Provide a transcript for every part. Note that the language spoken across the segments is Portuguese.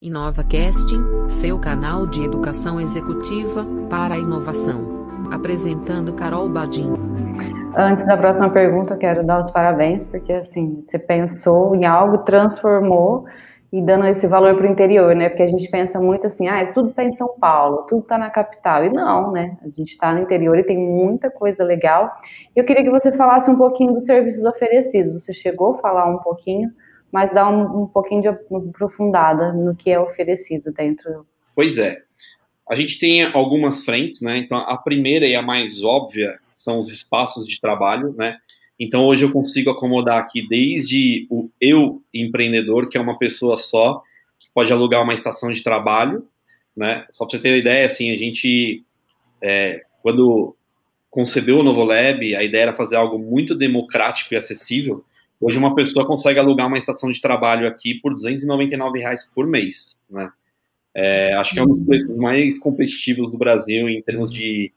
Inova Casting, seu canal de educação executiva para a inovação. Apresentando Carol Badin. Antes da próxima pergunta, eu quero dar os parabéns, porque assim, você pensou em algo, transformou e dando esse valor para o interior, né? Porque a gente pensa muito assim, tudo está em São Paulo, tudo está na capital. E não, né? A gente está no interior e tem muita coisa legal. Eu queria que você falasse um pouquinho dos serviços oferecidos. Você chegou a falar um pouquinho, mas dá um pouquinho de aprofundada no que é oferecido dentro. Pois é. A gente tem algumas frentes, né? Então, a primeira e a mais óbvia são os espaços de trabalho, né? Então, hoje eu consigo acomodar aqui desde o eu empreendedor, que é uma pessoa só, que pode alugar uma estação de trabalho, né? Só para você ter uma ideia, assim, a gente, quando concebeu o Novolab, a ideia era fazer algo muito democrático e acessível. Hoje uma pessoa consegue alugar uma estação de trabalho aqui por R$299 por mês, né? Acho que é um dos preços mais competitivos do Brasil em termos de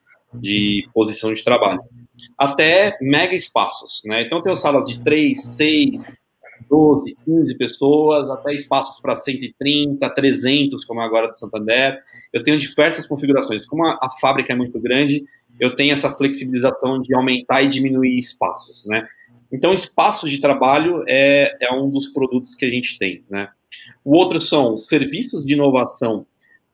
posição de trabalho. Até mega espaços, né? Então tem salas de 3, 6, 12, 15 pessoas, até espaços para 130, 300, como agora do Santander. Eu tenho diversas configurações. Como a fábrica é muito grande, eu tenho essa flexibilização de aumentar e diminuir espaços, né? Então, espaços de trabalho é um dos produtos que a gente tem, né? O outro são serviços de inovação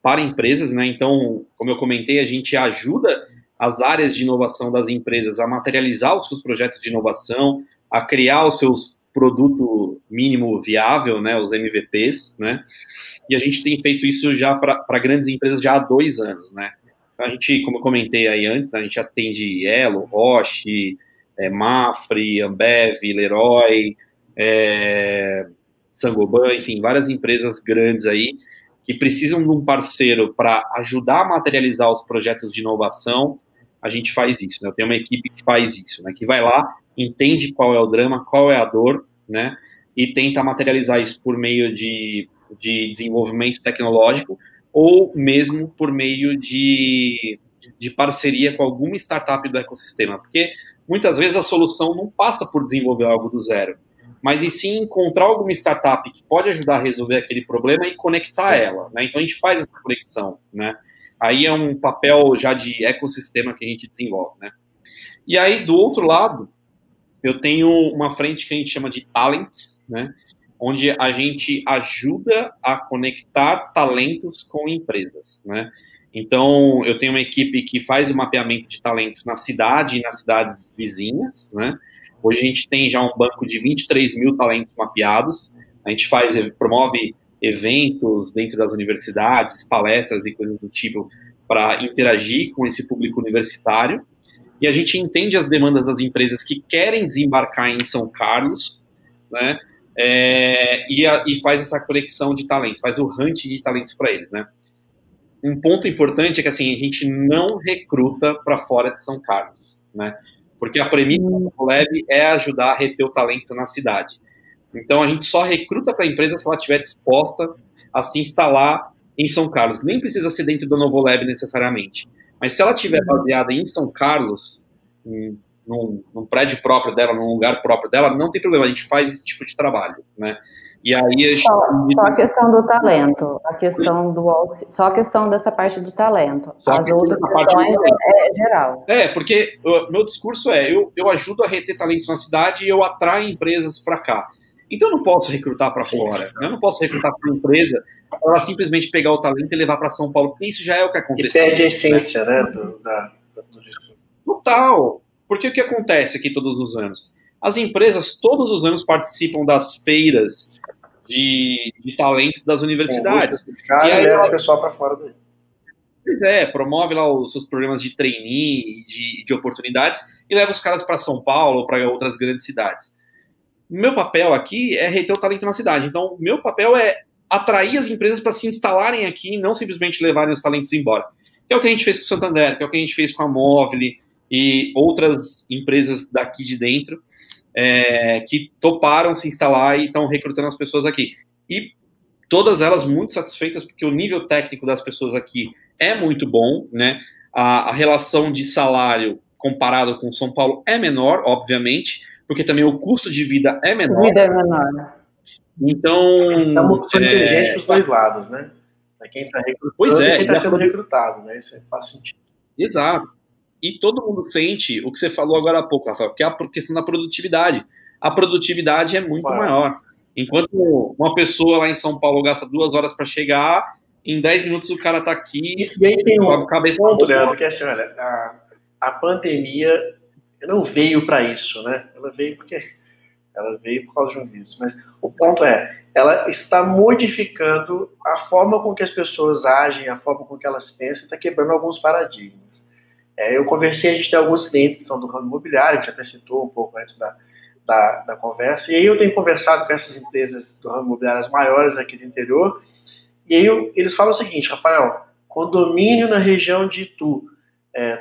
para empresas, né? Então, como eu comentei, a gente ajuda as áreas de inovação das empresas a materializar os seus projetos de inovação, a criar os seus produto mínimo viável, né? Os MVPs, né? E a gente tem feito isso já para grandes empresas já há 2 anos, né? Então, a gente, como eu comentei aí antes, né, a gente atende Elo, Roche, Mafre, Ambev, Leroy, Saint-Gobain, enfim, várias empresas grandes aí que precisam de um parceiro para ajudar a materializar os projetos de inovação. A gente faz isso, né? Eu tenho uma equipe que faz isso, né? Que vai lá, entende qual é o drama, qual é a dor, né? E tenta materializar isso por meio de desenvolvimento tecnológico ou mesmo por meio de parceria com alguma startup do ecossistema, porque muitas vezes a solução não passa por desenvolver algo do zero, mas em sim encontrar alguma startup que pode ajudar a resolver aquele problema e conectar ela, né? Então a gente faz essa conexão, né? Aí é um papel já de ecossistema que a gente desenvolve, né? E aí, do outro lado, eu tenho uma frente que a gente chama de talents, né? Onde a gente ajuda a conectar talentos com empresas, né? Então, eu tenho uma equipe que faz o mapeamento de talentos na cidade e nas cidades vizinhas, né? Hoje a gente tem já um banco de 23 mil talentos mapeados. A gente promove eventos dentro das universidades, palestras e coisas do tipo para interagir com esse público universitário. E a gente entende as demandas das empresas que querem desembarcar em São Carlos, né? E faz essa conexão de talentos, faz o hunting de talentos para eles, né? Um ponto importante é que, assim, a gente não recruta para fora de São Carlos, né? Porque a premissa do Lab é ajudar a reter o talento na cidade. Então, a gente só recruta para a empresa se ela estiver disposta a se instalar em São Carlos. Nem precisa ser dentro do Novolab necessariamente. Mas se ela estiver baseada em São Carlos, num prédio próprio dela, num lugar próprio dela, não tem problema, a gente faz esse tipo de trabalho, né? E aí só a questão do talento, só a questão dessa parte do talento. As outras questões é geral. Porque o meu discurso eu ajudo a reter talentos na cidade e eu atraio empresas para cá. Então eu não posso recrutar para fora, eu não posso recrutar para uma empresa para ela simplesmente pegar o talento e levar para São Paulo, porque isso já é o que acontece. E perde a essência, né, do discurso. Total, porque o que acontece aqui todos os anos? As empresas todos os anos participam das feiras de talentos das universidades. Sim, e aí leva o pessoal para fora daí. Pois promove lá os seus programas de trainee, de oportunidades, e leva os caras para São Paulo ou para outras grandes cidades. Meu papel aqui é reter o talento na cidade. Então, meu papel é atrair as empresas para se instalarem aqui e não simplesmente levarem os talentos embora. Que é o que a gente fez com o Santander, que é o que a gente fez com a Movile e outras empresas daqui de dentro, que toparam se instalar e estão recrutando as pessoas aqui. E todas elas muito satisfeitas, porque o nível técnico das pessoas aqui é muito bom, né? A relação de salário comparado com São Paulo é menor, obviamente, porque também o custo de vida é menor. Então... É uma opção inteligente para os dois lados, né? Para quem está recrutando pois é, e quem está sendo recrutado, né? Isso faz sentido. Exato. E todo mundo sente o que você falou agora há pouco, Rafael, que é a questão da produtividade. A produtividade é muito maior. Enquanto uma pessoa lá em São Paulo gasta 2 horas para chegar, em 10 minutos o cara está aqui. E aí tem um cabeça ponto, Leandro, que é assim, olha, a pandemia não veio para isso, né? Ela veio por causa de um vírus. Mas o ponto é, ela está modificando a forma com que as pessoas agem, a forma com que elas pensam, está quebrando alguns paradigmas. Eu conversei, a gente tem alguns clientes que são do ramo imobiliário, que a gente até citou um pouco antes da conversa, e aí eu tenho conversado com essas empresas do ramo imobiliário, as maiores aqui do interior, e aí eles falam o seguinte: Rafael, condomínio na região de Itu,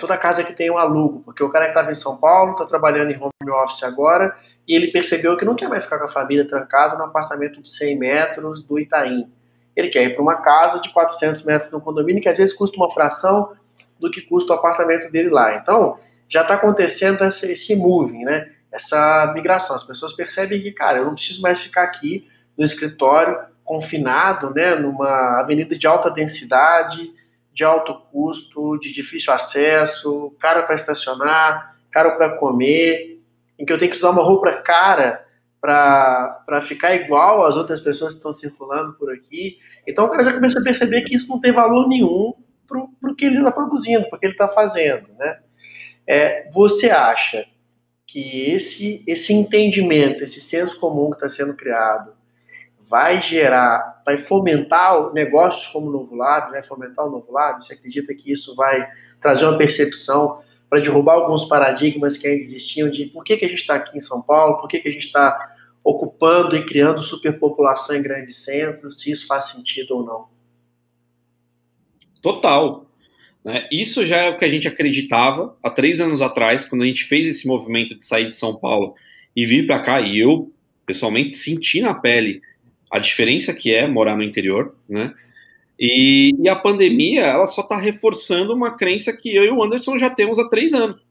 toda casa que tem um alugo, porque o cara que estava em São Paulo está trabalhando em home office agora, e ele percebeu que não quer mais ficar com a família trancado num apartamento de 100 metros do Itaim. Ele quer ir para uma casa de 400 metros no condomínio, que às vezes custa uma fração do que custa o apartamento dele lá. Então, já está acontecendo esse moving, né? Essa migração. As pessoas percebem que, cara, eu não preciso mais ficar aqui no escritório, confinado, né, numa avenida de alta densidade, de alto custo, de difícil acesso, caro para estacionar, caro para comer, em que eu tenho que usar uma roupa cara para ficar igual às outras pessoas que estão circulando por aqui. Então o cara já começa a perceber que isso não tem valor nenhum para o que ele está produzindo, para o que ele está fazendo, né? Você acha que esse entendimento, esse senso comum que está sendo criado, vai fomentar negócios como o Novo Lab, vai fomentar o Novo Lab? Você acredita que isso vai trazer uma percepção para derrubar alguns paradigmas que ainda existiam de por que a gente está aqui em São Paulo, por que a gente está ocupando e criando superpopulação em grandes centros, se isso faz sentido ou não? Total. Né? Isso já é o que a gente acreditava há 3 anos atrás, quando a gente fez esse movimento de sair de São Paulo e vir para cá, e eu, pessoalmente, senti na pele a diferença que é morar no interior, né? E a pandemia, ela só está reforçando uma crença que eu e o Anderson já temos há 3 anos,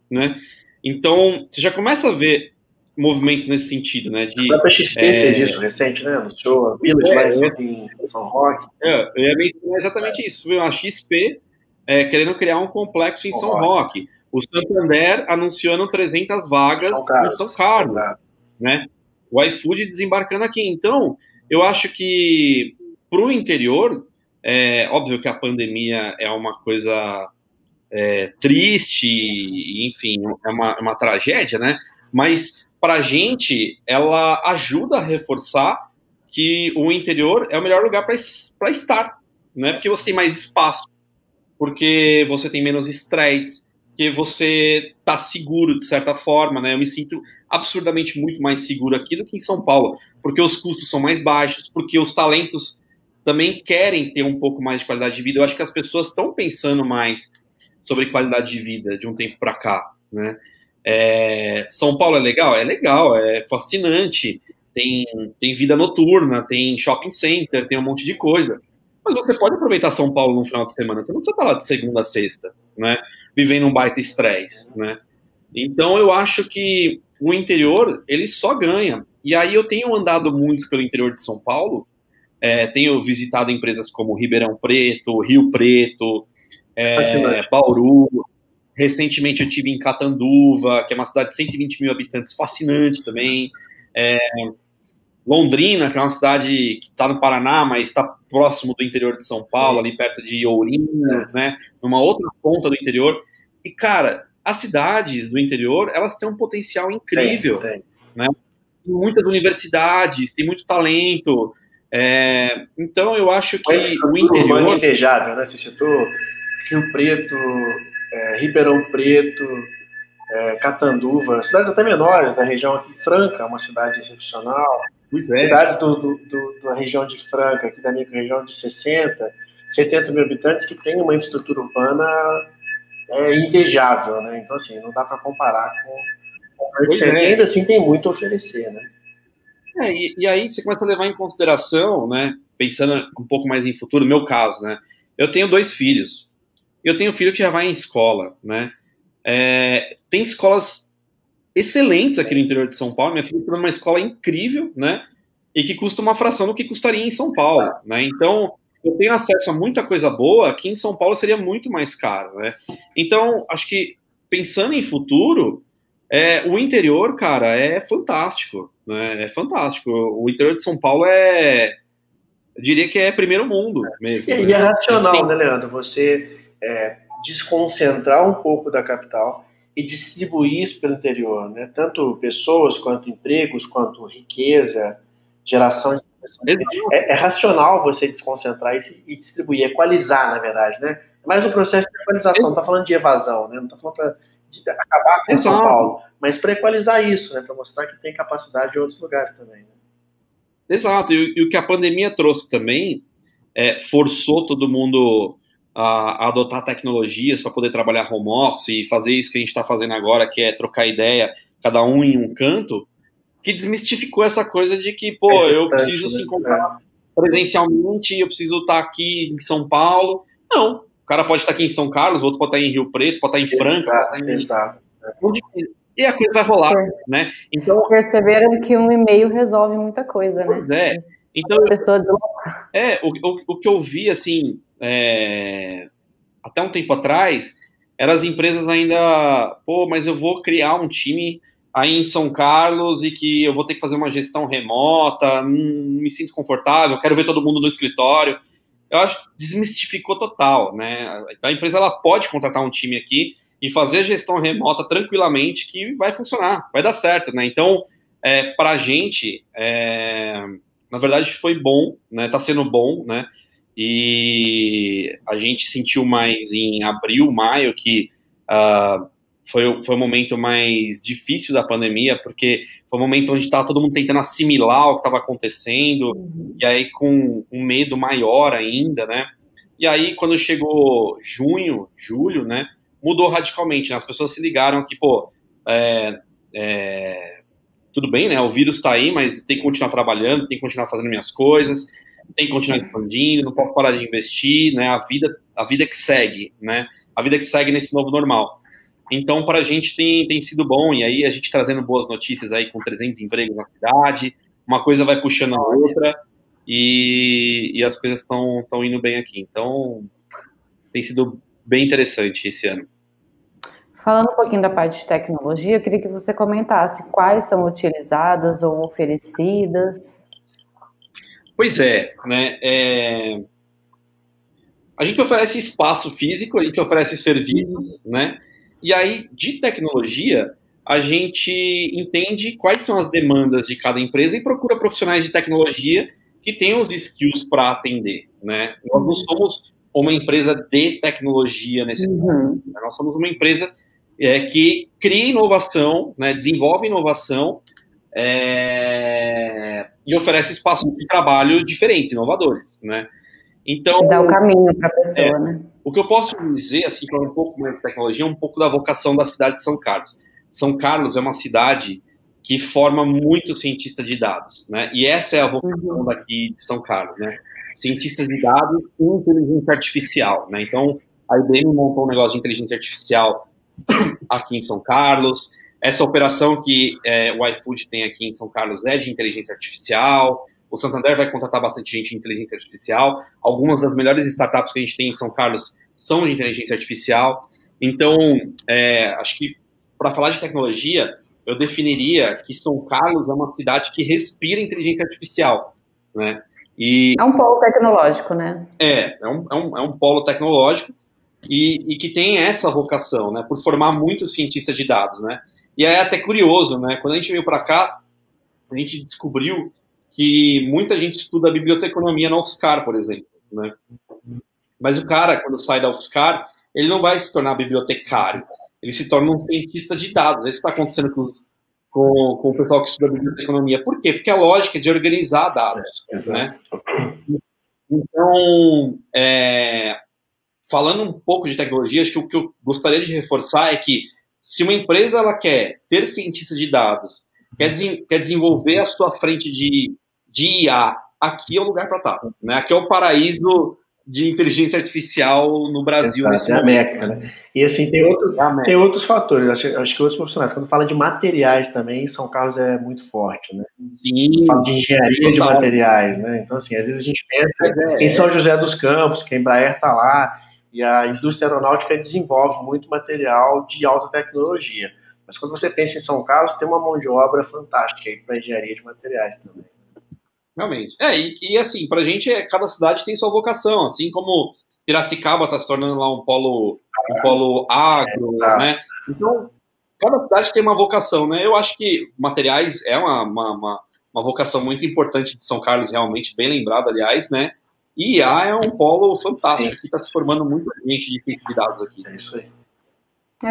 né? Então, você já começa a ver movimentos nesse sentido, né? A própria XP fez isso recente, né? Anunciou a Village lá em São Roque. Eu ia mencionar exatamente isso. A XP querendo criar um complexo em São Roque. O Santander anunciando 300 vagas em São Carlos, né? O iFood desembarcando aqui. Então, eu acho que para o interior, óbvio que a pandemia é uma coisa triste, enfim, é uma tragédia, né? Mas para a gente, ela ajuda a reforçar que o interior é o melhor lugar para estar, né? Porque você tem mais espaço, porque você tem menos estresse, que você está seguro de certa forma, né? Eu me sinto absurdamente muito mais seguro aqui do que em São Paulo, porque os custos são mais baixos, porque os talentos também querem ter um pouco mais de qualidade de vida. Eu acho que as pessoas estão pensando mais sobre qualidade de vida de um tempo para cá, né? São Paulo é legal, é fascinante, tem vida noturna, tem shopping center, tem um monte de coisa. Mas você pode aproveitar São Paulo no final de semana, você não precisa estar lá de segunda a sexta, né? Vivendo um baita estresse, né? Então eu acho que o interior, ele só ganha. E aí eu tenho andado muito pelo interior de São Paulo, tenho visitado empresas como Ribeirão Preto, Rio Preto, Bauru. Recentemente eu estive em Catanduva, que é uma cidade de 120 mil habitantes, fascinante também. Londrina, que é uma cidade que está no Paraná, mas está próximo do interior de São Paulo, ali perto de Ourinhos, né? Numa outra ponta do interior. E, cara, as cidades do interior, elas têm um potencial incrível, né? Tem muitas universidades, tem muito talento. Então, eu acho que o interior... É invejável, né? Você citou Rio Preto, Ribeirão Preto, Catanduva, cidades até menores da região aqui. Franca, uma cidade excepcional. Cidades da região de Franca, aqui da minha região de 60, 70 mil habitantes, que tem uma infraestrutura urbana invejável, né? Então, assim, não dá para comparar com o centro. Ainda assim tem muito a oferecer, né? E aí você começa a levar em consideração, né? Pensando um pouco mais em futuro, no meu caso, né? Eu tenho 2 filhos. Eu tenho um filho que já vai em escola, né? Tem escolas excelentes aqui no interior de São Paulo. Minha filha está numa escola incrível, né? e que custa uma fração do que custaria em São Paulo, né? Então, eu tenho acesso a muita coisa boa que em São Paulo seria muito mais caro, né? Então, acho que pensando em futuro, o interior, cara, é fantástico, né? É fantástico. O interior de São Paulo eu diria que é primeiro mundo mesmo. E né? é racional, né, Leandro? Você desconcentrar um pouco da capital e distribuir isso pelo interior, né? Tanto pessoas, quanto empregos, quanto riqueza, geração de... É racional você desconcentrar e distribuir, equalizar, na verdade, né? É mais um processo de equalização, não está falando de evasão, né? Não está falando para acabar com São Paulo, mas para equalizar isso, né? Para mostrar que tem capacidade em outros lugares também, né? Exato, e o que a pandemia trouxe também forçou todo mundo a adotar tecnologias para poder trabalhar home office e fazer isso que a gente está fazendo agora, que é trocar ideia, cada um em um canto, que desmistificou essa coisa de que, pô, eu preciso se encontrar presencialmente, eu preciso estar aqui em São Paulo. Não, o cara pode estar aqui em São Carlos, o outro pode estar em Rio Preto, pode estar em Franca, pode estar em... Exato. E a coisa vai rolar, né? Então, perceberam que um e-mail resolve muita coisa, né? Então, o que eu vi, assim, até um tempo atrás, eram as empresas ainda, pô, mas eu vou criar um time aí em São Carlos e que eu vou ter que fazer uma gestão remota, não me sinto confortável, quero ver todo mundo no escritório. Eu acho que desmistificou total, né? A empresa, ela pode contratar um time aqui e fazer a gestão remota tranquilamente, que vai funcionar, vai dar certo, né? Então, para a gente, na verdade, foi bom, né? Tá sendo bom, né? E a gente sentiu mais em abril, maio, que foi o momento mais difícil da pandemia, porque foi o momento onde estava todo mundo tentando assimilar o que estava acontecendo, e aí com um medo maior ainda, né? E aí, quando chegou junho, julho, né? Mudou radicalmente, né? As pessoas se ligaram que, pô, tudo bem, né? O vírus está aí, mas tem que continuar trabalhando, tem que continuar fazendo minhas coisas, tem que continuar expandindo, não posso parar de investir, né? A vida que segue, né? A vida que segue nesse novo normal. Então, para a gente tem sido bom, e aí a gente trazendo boas notícias aí com 300 empregos na cidade, uma coisa vai puxando a outra, e as coisas estão indo bem aqui. Então, tem sido bem interessante esse ano. Falando um pouquinho da parte de tecnologia, eu queria que você comentasse quais são utilizadas ou oferecidas. Pois né? A gente oferece espaço físico, a gente oferece serviços, né? E aí, de tecnologia, a gente entende quais são as demandas de cada empresa e procura profissionais de tecnologia que tenham os skills para atender, né? Nós não somos uma empresa de tecnologia nesse momento. Nós somos uma empresa que cria inovação, né, desenvolve inovação e oferece espaços de trabalho diferentes, inovadores, né? Então, dá o caminho para a pessoa, né? O que eu posso dizer, assim, para um pouco mais de tecnologia, é um pouco da vocação da cidade de São Carlos. São Carlos é uma cidade que forma muito cientista de dados, né? E essa é a vocação daqui de São Carlos, né? Cientistas de dados e inteligência artificial, né? Então, a IBM montou um negócio de inteligência artificial aqui em São Carlos. Essa operação que o iFood tem aqui em São Carlos é de inteligência artificial. O Santander vai contratar bastante gente em inteligência artificial. Algumas das melhores startups que a gente tem em São Carlos são de inteligência artificial. Então, acho que para falar de tecnologia, eu definiria que São Carlos é uma cidade que respira inteligência artificial, né? É um polo tecnológico, né? É um polo tecnológico e que tem essa vocação, né? Por formar muitos cientistas de dados, né? E é até curioso, né? Quando a gente veio para cá, a gente descobriu que muita gente estuda biblioteconomia na UFSCar, por exemplo, né? Mas o cara, quando sai da UFSCar, ele não vai se tornar bibliotecário, ele se torna um cientista de dados. Isso está acontecendo com o pessoal que estuda biblioteconomia. Por quê? Porque a lógica é de organizar dados, né? Então, falando um pouco de tecnologia, acho que o que eu gostaria de reforçar é que se uma empresa ela quer ter cientista de dados, quer desenvolver a sua frente de IA, aqui é o lugar para estar, né? Aqui é o paraíso de inteligência artificial no Brasil. Exato, é a Meca, né? E assim, tem outros fatores, acho que outros profissionais, quando fala de materiais também, São Carlos é muito forte, né? Sim. Fala de engenharia de materiais, né? Então, assim, às vezes a gente pensa em São José dos Campos, que a Embraer está lá, e a indústria aeronáutica desenvolve muito material de alta tecnologia. Mas quando você pensa em São Carlos, tem uma mão de obra fantástica aí para engenharia de materiais também. Realmente. E assim, pra gente, cada cidade tem sua vocação, assim como Piracicaba está se tornando lá um polo agro, né? Então, cada cidade tem uma vocação, né? Eu acho que materiais é uma vocação muito importante de São Carlos, realmente, bem lembrado, aliás, né? E IA é um polo fantástico, que está se formando muita gente de ciência de dados aqui. É isso aí.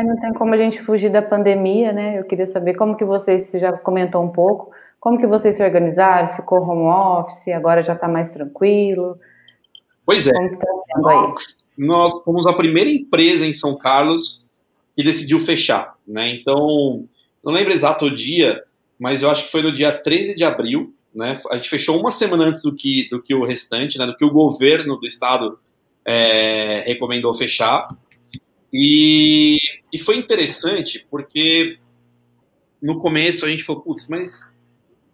Não tem como a gente fugir da pandemia, né? Eu queria saber como que você já comentou um pouco, como que vocês se organizaram? Ficou home office, agora já está mais tranquilo? Pois é. Como que tá sendo aí? Nós fomos a primeira empresa em São Carlos que decidiu fechar, né? Então, não lembro exato o dia, mas eu acho que foi no dia 13 de abril, né? A gente fechou uma semana antes do que o restante, né? Do que o governo do estado recomendou fechar. E foi interessante porque no começo a gente falou, putz, mas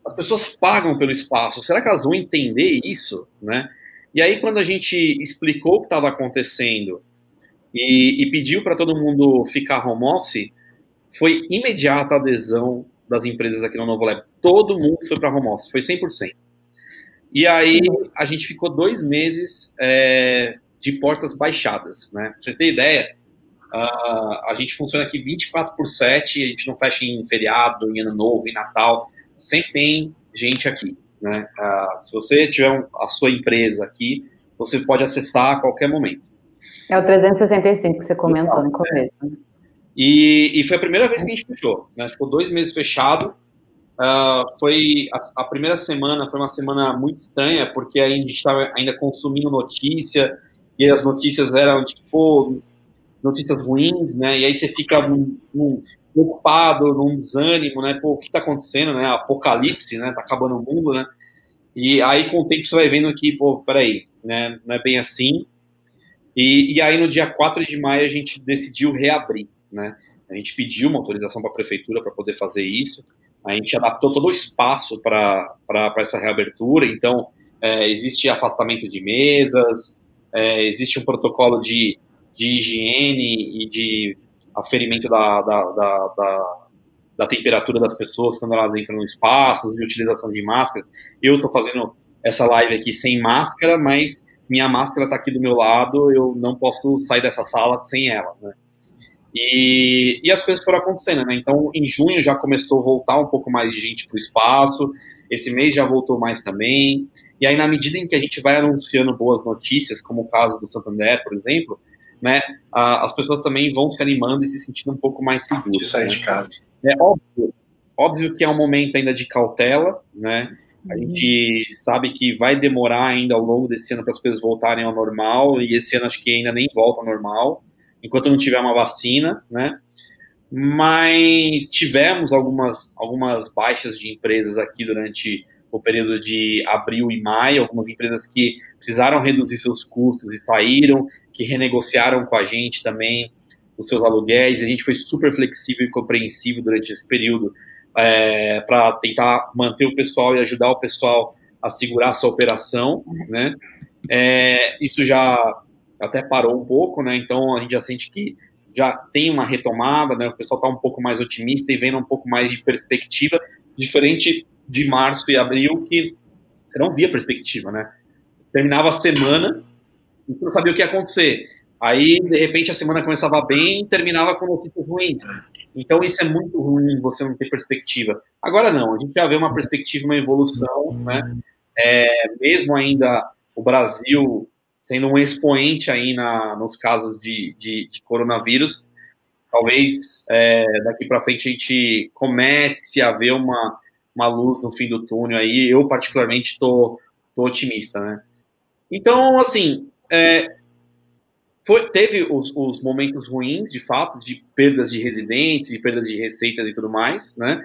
as pessoas pagam pelo espaço, será que elas vão entender isso, né? E aí quando a gente explicou o que estava acontecendo e pediu para todo mundo ficar home office, foi imediata a adesão das empresas aqui no Novo Lab. Todo mundo foi para home office, foi 100%. E aí a gente ficou 2 meses de portas baixadas, né? Pra vocês terem ideia, a gente funciona aqui 24/7, a gente não fecha em feriado, em ano novo, em Natal, sempre tem gente aqui, né? Se você tiver a sua empresa aqui, você pode acessar a qualquer momento. É o 365 que você comentou no começo. Né? E foi a primeira vez que a gente fechou, né? Ficou 2 meses fechado. Foi a primeira semana, foi uma semana muito estranha, porque a gente estava ainda consumindo notícia, e as notícias eram tipo notícias ruins, né? E aí você fica preocupado, num desânimo, né? Pô, o que está acontecendo, né? Apocalipse, né? Tá acabando o mundo, né? E aí com o tempo você vai vendo que, pô, peraí, né? Não é bem assim. E aí no dia 4 de maio a gente decidiu reabrir, né? A gente pediu uma autorização para a prefeitura para poder fazer isso. A gente adaptou todo o espaço para essa reabertura. Então, existe afastamento de mesas, existe um protocolo de higiene e de aferimento da temperatura das pessoas quando elas entram no espaço, de utilização de máscaras. Eu estou fazendo essa live aqui sem máscara, mas minha máscara está aqui do meu lado, eu não posso sair dessa sala sem ela, né? E as coisas foram acontecendo, né? Então, em junho já começou a voltar um pouco mais de gente para o espaço, esse mês já voltou mais também, e aí na medida em que a gente vai anunciando boas notícias, como o caso do Santander, por exemplo, né, as pessoas também vão se animando e se sentindo um pouco mais seguras. De sair de casa. É óbvio que é um momento ainda de cautela, né? A gente sabe que vai demorar ainda ao longo desse ano para as coisas voltarem ao normal, e esse ano acho que ainda nem volta ao normal, enquanto não tiver uma vacina, né? Mas tivemos algumas baixas de empresas aqui durante o período de abril e maio, algumas empresas que precisaram reduzir seus custos e saíram, que renegociaram com a gente também os seus aluguéis. A gente foi super flexível e compreensivo durante esse período para tentar manter o pessoal e ajudar o pessoal a segurar a sua operação, né? Isso já até parou um pouco, né? Então a gente já sente que já tem uma retomada, né? O pessoal está um pouco mais otimista e vendo um pouco mais de perspectiva, diferente de março e abril, que você não via perspectiva, né? Terminava a semana e você não sabia o que ia acontecer. Aí, de repente, a semana começava bem e terminava com notícias ruins. Então, isso é muito ruim, você não ter perspectiva. Agora, não. A gente já vê uma perspectiva, uma evolução, né? Mesmo ainda o Brasil sendo um expoente aí nos casos de coronavírus, talvez daqui para frente a gente comece a ver uma luz no fim do túnel aí. Eu, particularmente, estou otimista, né? Então, assim, teve os momentos ruins, de fato, de perdas de residentes e perdas de receitas e tudo mais, né?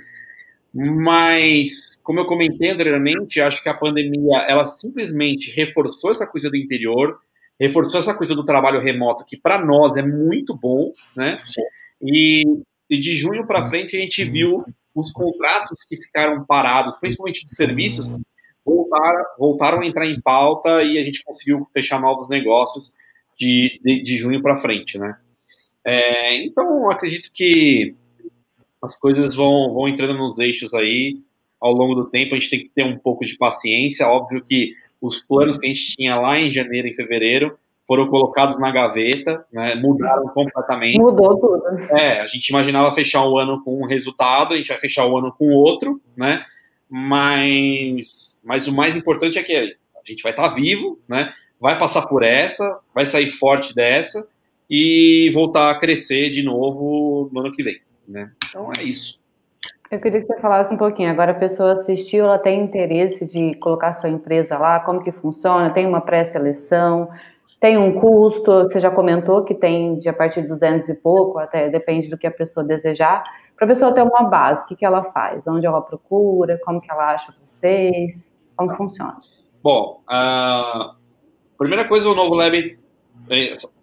Mas, como eu comentei anteriormente, acho que a pandemia, ela simplesmente reforçou essa coisa do interior, reforçou essa coisa do trabalho remoto, que para nós é muito bom, né? Sim. E de junho para frente a gente viu os contratos que ficaram parados, principalmente de serviços, voltaram a entrar em pauta e a gente conseguiu fechar novos negócios de junho para frente, né? Então, acredito que as coisas vão entrando nos eixos aí ao longo do tempo. A gente tem que ter um pouco de paciência. Óbvio que os planos que a gente tinha lá em janeiro e fevereiro foram colocados na gaveta, né? Mudaram completamente. Mudou tudo. A gente imaginava fechar o ano com um resultado, a gente vai fechar o ano com outro, né? Mas o mais importante é que a gente vai estar vivo, né? Vai passar por essa, vai sair forte dessa e voltar a crescer de novo no ano que vem, né? Então é isso. Eu queria que você falasse um pouquinho. Agora a pessoa assistiu, ela tem interesse de colocar sua empresa lá, como que funciona? Tem uma pré-seleção? Tem um custo? Você já comentou que tem de a partir de 200 e pouco, até depende do que a pessoa desejar. Para a pessoa ter uma base, o que ela faz? Onde ela procura? Como que ela acha vocês? Como funciona? Bom, a primeira coisa, o Novo Lab,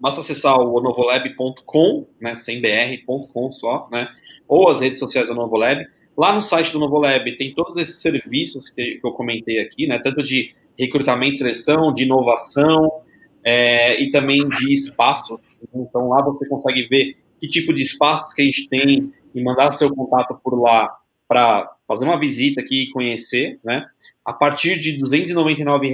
basta acessar o novolab.com, né, sem br.com só, né, ou as redes sociais do Novo Lab. Lá no site do Novo Lab tem todos esses serviços que eu comentei aqui, né, tanto de recrutamento e seleção, de inovação, e também de espaço. Então lá você consegue ver que tipo de espaços que a gente tem e mandar seu contato por lá para fazer uma visita aqui e conhecer, né? A partir de R$ 299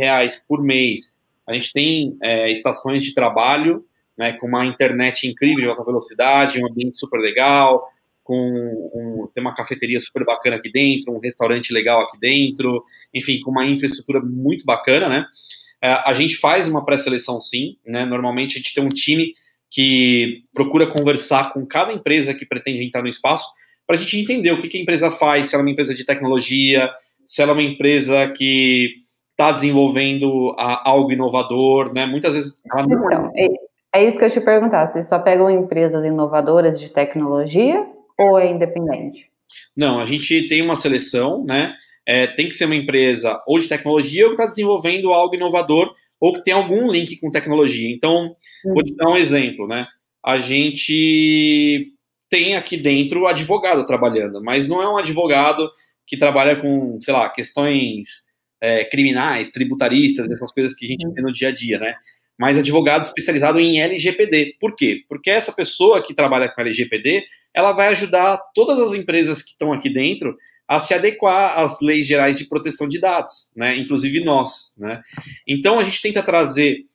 por mês, a gente tem estações de trabalho, né, com uma internet incrível de alta velocidade, um ambiente super legal, tem uma cafeteria super bacana aqui dentro, um restaurante legal aqui dentro, enfim, com uma infraestrutura muito bacana, né? A gente faz uma pré-seleção, sim, né? Normalmente a gente tem um time que procura conversar com cada empresa que pretende entrar no espaço para a gente entender o que a empresa faz, se ela é uma empresa de tecnologia, se ela é uma empresa que está desenvolvendo algo inovador, né? Muitas vezes ela não Então, é isso que eu te perguntar. Vocês só pegam empresas inovadoras de tecnologia ou é independente? Não, a gente tem uma seleção, né? Tem que ser uma empresa ou de tecnologia ou que está desenvolvendo algo inovador ou que tem algum link com tecnologia. Então, vou te dar um exemplo, né? A gente tem aqui dentro advogado trabalhando, mas não é um advogado que trabalha com, sei lá, questões criminais, tributaristas, essas coisas que a gente vê no dia a dia, né? Mas advogado especializado em LGPD. Por quê? Porque essa pessoa que trabalha com LGPD, ela vai ajudar todas as empresas que estão aqui dentro a se adequar às leis gerais de proteção de dados, né? Inclusive nós, né? Então, a gente tenta trazer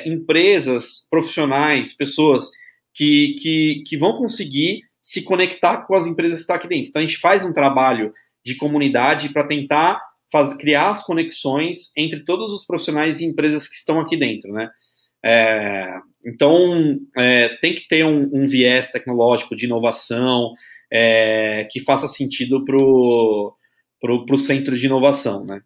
empresas, profissionais, pessoas que vão conseguir se conectar com as empresas que estão aqui dentro. Então, a gente faz um trabalho de comunidade para tentar criar as conexões entre todos os profissionais e empresas que estão aqui dentro, né? Então, tem que ter um viés tecnológico de inovação que faça sentido para o centro de inovação, né?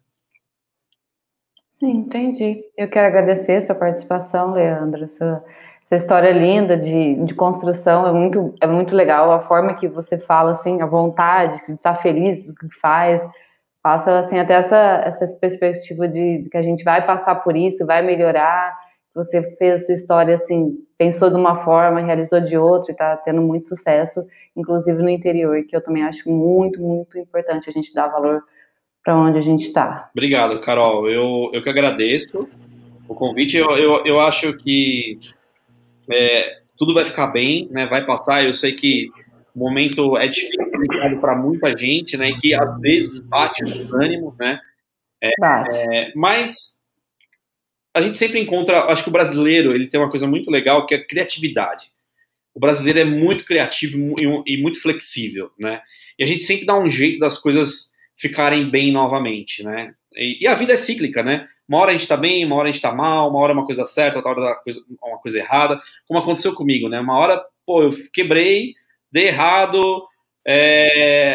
Sim, entendi. Eu quero agradecer a sua participação, Leandro. Essa história linda de construção é muito legal. A forma que você fala, assim, a vontade de estar feliz do que faz, passa assim, até essa perspectiva de que a gente vai passar por isso, vai melhorar. Você fez a sua história assim, pensou de uma forma, realizou de outra e está tendo muito sucesso, inclusive no interior, que eu também acho muito, muito importante a gente dar valor para onde a gente está. Obrigado, Carol. Eu que agradeço o convite. Eu acho que tudo vai ficar bem, né? Vai passar. Eu sei que o momento é difícil para muita gente, né? E que às vezes bate o desânimo, né? Mas a gente sempre encontra. Acho que o brasileiro ele tem uma coisa muito legal que é a criatividade. O brasileiro é muito criativo e muito flexível, né? E a gente sempre dá um jeito das coisas ficarem bem novamente, né? E a vida é cíclica, né? Uma hora a gente tá bem, uma hora a gente tá mal, uma hora é uma coisa certa, outra hora uma coisa errada, como aconteceu comigo, né? Uma hora, eu quebrei, dei errado,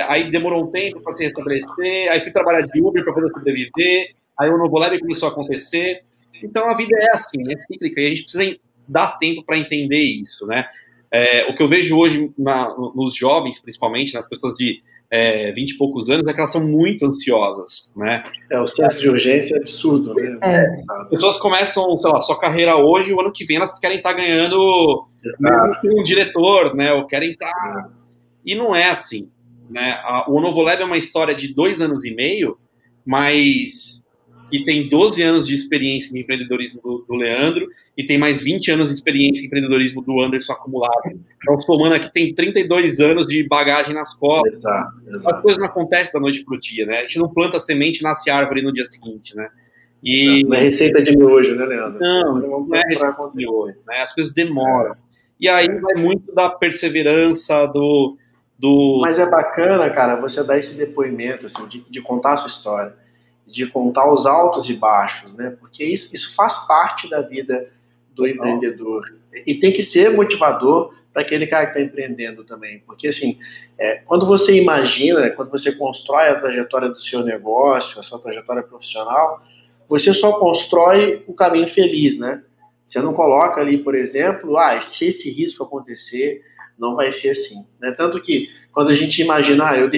aí demorou um tempo para se restabelecer, aí fui trabalhar de Uber para poder sobreviver, aí o Novo Lab começou a acontecer. Então a vida é assim, é cíclica, e a gente precisa dar tempo para entender isso, né? O que eu vejo hoje nos jovens, principalmente, nas pessoas de 20 e poucos anos, é que elas são muito ansiosas, né? O senso de urgência é absurdo, né? As pessoas começam, sei lá, sua carreira hoje, o ano que vem elas querem estar ganhando mesmo que um diretor, né? Ou querem estar... E não é assim, né? O Novo Lab é uma história de 2 anos e meio, mas que tem 12 anos de experiência em empreendedorismo do Leandro e tem mais 20 anos de experiência em empreendedorismo do Anderson acumulado. Então, somando aqui, tem 32 anos de bagagem nas costas. Exato. As coisas não acontecem da noite para o dia, né? A gente não planta semente e nasce árvore no dia seguinte, né? Não é receita de miojo, né, Leandro? Não é receita de miojo, né? As coisas demoram. E aí vai muito da perseverança, Mas é bacana, cara, você dar esse depoimento, assim, de contar a sua história, de contar os altos e baixos, né? Porque isso faz parte da vida do empreendedor. E tem que ser motivador para aquele cara que está empreendendo também. Porque, assim, quando você imagina, quando você constrói a trajetória do seu negócio, a sua trajetória profissional, você só constrói o caminho feliz, né? Você não coloca ali, por exemplo, se esse risco acontecer, não vai ser assim, né? Tanto que, quando a gente imagina, eu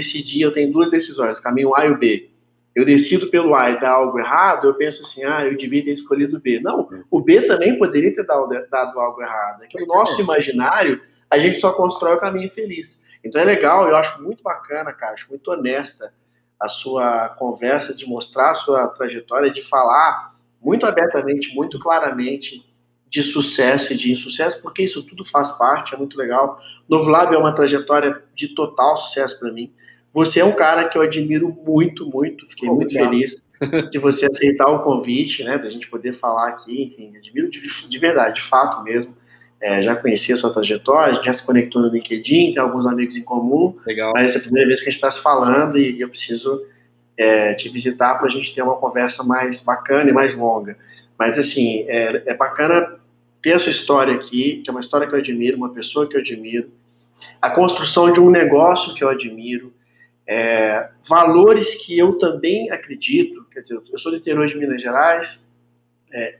tenho 2 decisões, o caminho A e o B. Eu decido pelo A e dá algo errado, eu penso assim, eu devia ter escolhido o B. Não, o B também poderia ter dado algo errado. É que no nosso imaginário, a gente só constrói o caminho feliz. Então é legal, eu acho muito bacana, cara, acho muito honesta a sua conversa, de mostrar a sua trajetória, de falar muito abertamente, muito claramente de sucesso e de insucesso, porque isso tudo faz parte, é muito legal. Novo Lab é uma trajetória de total sucesso para mim. Você é um cara que eu admiro muito, muito, fiquei muito feliz de você aceitar o convite, né, da gente poder falar aqui, enfim, admiro de verdade, de fato mesmo. Já conheci a sua trajetória, a gente já se conectou no LinkedIn, tem alguns amigos em comum, legal. Mas essa é a primeira vez que a gente está se falando e eu preciso te visitar para a gente ter uma conversa mais bacana e mais longa. Mas, assim, é bacana ter a sua história aqui, que é uma história que eu admiro, uma pessoa que eu admiro, a construção de um negócio que eu admiro, valores que eu também acredito. Quer dizer, eu sou do interior de Minas Gerais,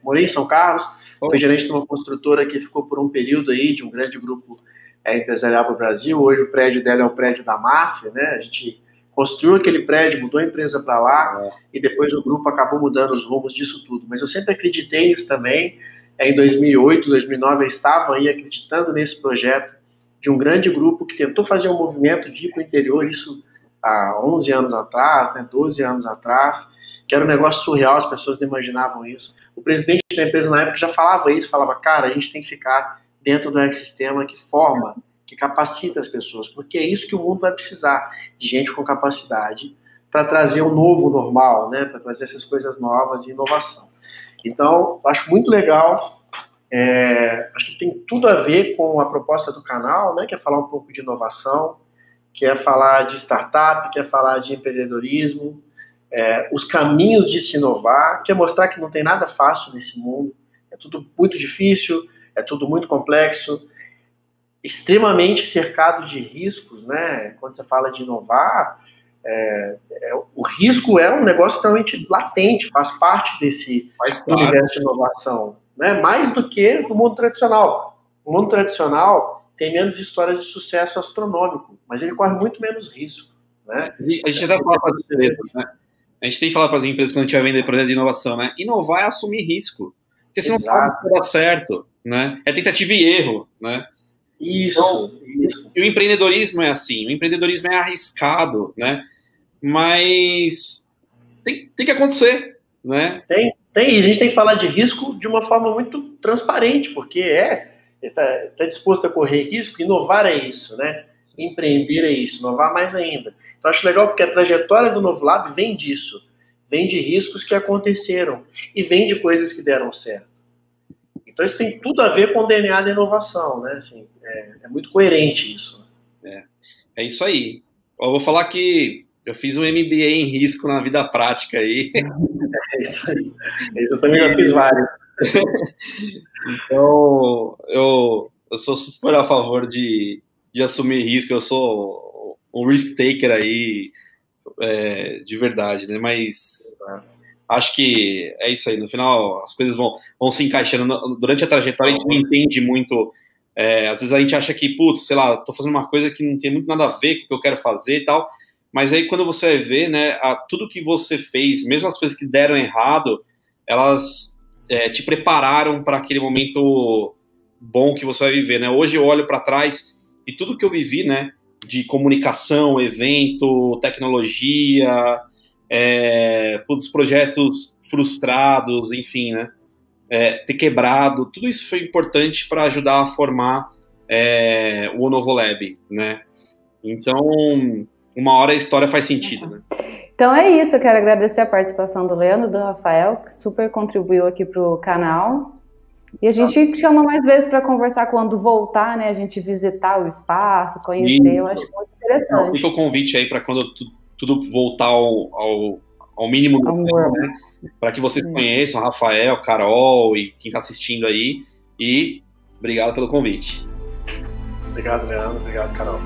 morei em São Carlos, fui gerente de uma construtora que ficou por um período aí, de um grande grupo empresarial para o Brasil. Hoje o prédio dela é o prédio da máfia, né? A gente construiu aquele prédio, mudou a empresa para lá, e depois o grupo acabou mudando os rumos disso tudo. Mas eu sempre acreditei nisso também. Em 2008, 2009, eu estava aí acreditando nesse projeto de um grande grupo que tentou fazer um movimento de ir para o interior, isso há 11 anos atrás, né, 12 anos atrás, que era um negócio surreal, as pessoas não imaginavam isso. O presidente da empresa na época já falava isso, falava, cara, a gente tem que ficar dentro do ecossistema que forma, que capacita as pessoas, porque é isso que o mundo vai precisar, de gente com capacidade para trazer um novo normal, né, para trazer essas coisas novas e inovação. Então, acho muito legal, acho que tem tudo a ver com a proposta do canal, né, que é falar um pouco de inovação, quer falar de startup, quer falar de empreendedorismo, os caminhos de se inovar, quer mostrar que não tem nada fácil nesse mundo, é tudo muito difícil, é tudo muito complexo, extremamente cercado de riscos, né? Quando você fala de inovar, o risco é um negócio extremamente latente, faz parte desse universo de inovação, né? Mais do que do mundo tradicional. O mundo tradicional tem menos histórias de sucesso astronômico, mas ele corre muito menos risco, né? A gente até fala para as empresas, né? A gente tem que falar para as empresas quando a gente vai vender projeto de inovação, né? Inovar é assumir risco, porque senão não vai dar certo, né? É tentativa e erro, né? Isso. E o empreendedorismo é assim, o empreendedorismo é arriscado, né? Mas tem que acontecer, né? Tem, e a gente tem que falar de risco de uma forma muito transparente, porque está disposto a correr risco, inovar é isso, né? Empreender é isso, inovar mais ainda. Então acho legal porque a trajetória do Novo Lab vem disso, vem de riscos que aconteceram e vem de coisas que deram certo. Então isso tem tudo a ver com o DNA da inovação, né? Assim, é muito coerente isso. É isso aí. Eu vou falar que eu fiz um MBA em risco na vida prática aí. É isso aí. Eu também já fiz vários. Então, eu sou super a favor de assumir risco. Eu sou um risk taker aí, de verdade, né? Mas acho que é isso aí. No final, as coisas vão se encaixando. Durante a trajetória, a gente não entende muito. Às vezes a gente acha que, putz, sei lá, tô fazendo uma coisa que não tem muito nada a ver com o que eu quero fazer e tal. mas aí quando você vai ver, né, tudo que você fez, mesmo as coisas que deram errado, elas te prepararam para aquele momento bom que você vai viver, né? Hoje eu olho para trás e tudo que eu vivi, né, de comunicação, evento, tecnologia, os projetos frustrados, enfim, né, ter quebrado, tudo isso foi importante para ajudar a formar o Onovolab, né? Então, uma hora a história faz sentido, né? Então é isso, eu quero agradecer a participação do Leandro, do Rafael, que super contribuiu aqui para o canal. E a gente chama mais vezes para conversar quando voltar, né? A gente visitar o espaço, conhecer, eu acho muito interessante. Fica o convite aí para quando tudo voltar ao mínimo, né? Para que vocês conheçam Rafael, Carol e quem está assistindo aí. E obrigado pelo convite. Obrigado, Leandro. Obrigado, Carol.